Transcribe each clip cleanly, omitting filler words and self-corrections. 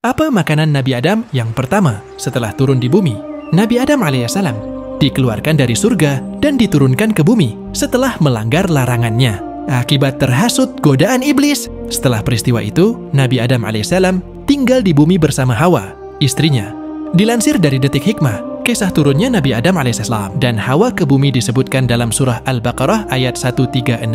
Apa makanan Nabi Adam yang pertama setelah turun di bumi? Nabi Adam alaihissalam dikeluarkan dari surga dan diturunkan ke bumi setelah melanggar larangannya akibat terhasut godaan iblis. Setelah peristiwa itu, Nabi Adam alaihissalam tinggal di bumi bersama Hawa, istrinya. Dilansir dari Detik Hikmah, kisah turunnya Nabi Adam alaihissalam dan Hawa ke bumi disebutkan dalam surah Al-Baqarah ayat 136.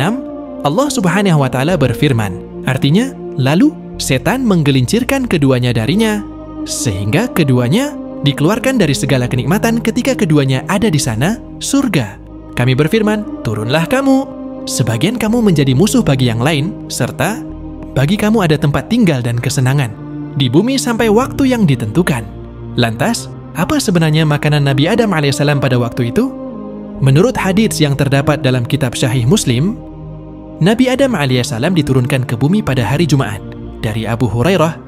Allah Subhanahu wa Ta'ala berfirman, artinya, lalu setan menggelincirkan keduanya darinya, sehingga keduanya dikeluarkan dari segala kenikmatan ketika keduanya ada di sana, surga. Kami berfirman, turunlah kamu, sebagian kamu menjadi musuh bagi yang lain, serta bagi kamu ada tempat tinggal dan kesenangan di bumi sampai waktu yang ditentukan. Lantas, apa sebenarnya makanan Nabi Adam alaihissalam pada waktu itu? Menurut hadits yang terdapat dalam kitab Sahih Muslim, Nabi Adam alaihissalam diturunkan ke bumi pada hari Jumat. Dari Abu Hurairah,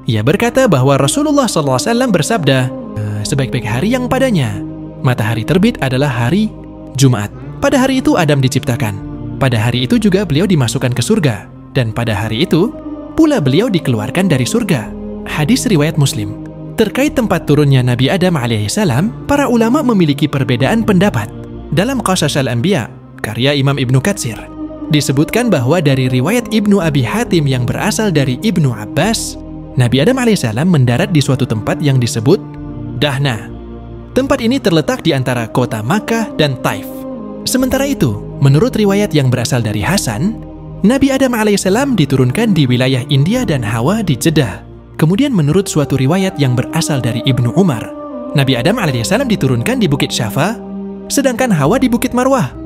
ia berkata bahwa Rasulullah SAW bersabda, sebaik-baik hari yang padanya matahari terbit adalah hari Jumat. Pada hari itu Adam diciptakan. Pada hari itu juga beliau dimasukkan ke surga. Dan pada hari itu pula beliau dikeluarkan dari surga. Hadis riwayat Muslim. Terkait tempat turunnya Nabi Adam alaihissalam, para ulama memiliki perbedaan pendapat. Dalam Qasas al-Anbiya, karya Imam Ibnu Katsir, disebutkan bahwa dari riwayat Ibnu Abi Hatim yang berasal dari Ibnu Abbas, Nabi Adam alaihissalam mendarat di suatu tempat yang disebut Dahna. Tempat ini terletak di antara kota Makkah dan Taif. Sementara itu, menurut riwayat yang berasal dari Hasan, Nabi Adam alaihissalam diturunkan di wilayah India dan Hawa di Jeddah. Kemudian menurut suatu riwayat yang berasal dari Ibnu Umar, Nabi Adam alaihissalam diturunkan di Bukit Syafa, sedangkan Hawa di Bukit Marwah.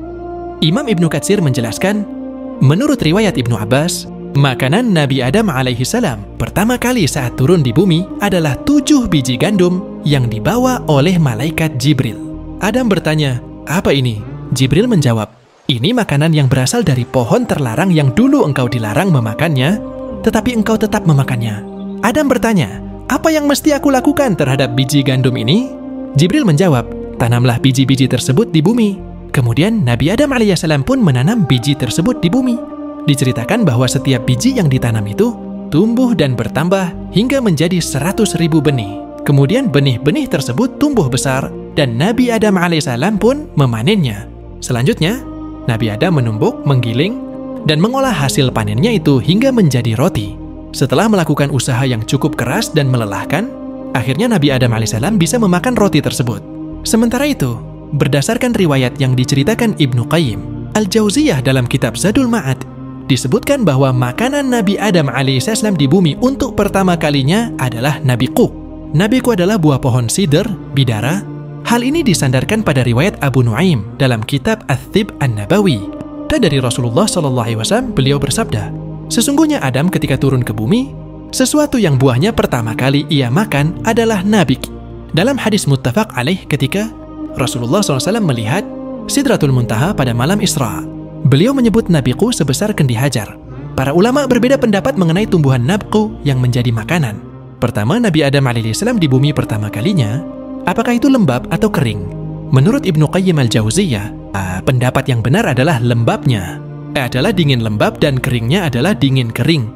Imam Ibnu Katsir menjelaskan, menurut riwayat Ibnu Abbas, makanan Nabi Adam alaihissalam pertama kali saat turun di bumi adalah 7 biji gandum yang dibawa oleh malaikat Jibril. Adam bertanya, apa ini? Jibril menjawab, ini makanan yang berasal dari pohon terlarang yang dulu engkau dilarang memakannya, tetapi engkau tetap memakannya. Adam bertanya, apa yang mesti aku lakukan terhadap biji gandum ini? Jibril menjawab, tanamlah biji-biji tersebut di bumi. Kemudian Nabi Adam alaihissalam pun menanam biji tersebut di bumi. Diceritakan bahwa setiap biji yang ditanam itu tumbuh dan bertambah hingga menjadi 100.000 benih. Kemudian benih-benih tersebut tumbuh besar dan Nabi Adam alaihissalam pun memanennya. Selanjutnya, Nabi Adam menumbuk, menggiling, dan mengolah hasil panennya itu hingga menjadi roti. Setelah melakukan usaha yang cukup keras dan melelahkan, akhirnya Nabi Adam alaihissalam bisa memakan roti tersebut. Sementara itu, berdasarkan riwayat yang diceritakan Ibnu Qayyim Al-Jauziyah dalam kitab Zadul Ma'ad, disebutkan bahwa makanan Nabi Adam alaihissalam di bumi untuk pertama kalinya adalah nabiqu. Nabiqu adalah buah pohon sidr, bidara. Hal ini disandarkan pada riwayat Abu Nuaim dalam kitab Ats-Tib An-Nabawi. Dan dari Rasulullah SAW, beliau bersabda, sesungguhnya Adam ketika turun ke bumi, sesuatu yang buahnya pertama kali ia makan adalah nabiq. Dalam hadis muttafaq alaih ketika Rasulullah SAW melihat Sidratul Muntaha pada malam Isra, beliau menyebut nabiqu sebesar kendi hajar. Para ulama berbeda pendapat mengenai tumbuhan nabqu yang menjadi makanan. Pertama, Nabi Adam alaihissalam di bumi pertama kalinya, apakah itu lembab atau kering? Menurut Ibnu Qayyim Al-Jauziyah, pendapat yang benar adalah lembabnya adalah dingin lembab dan keringnya adalah dingin kering.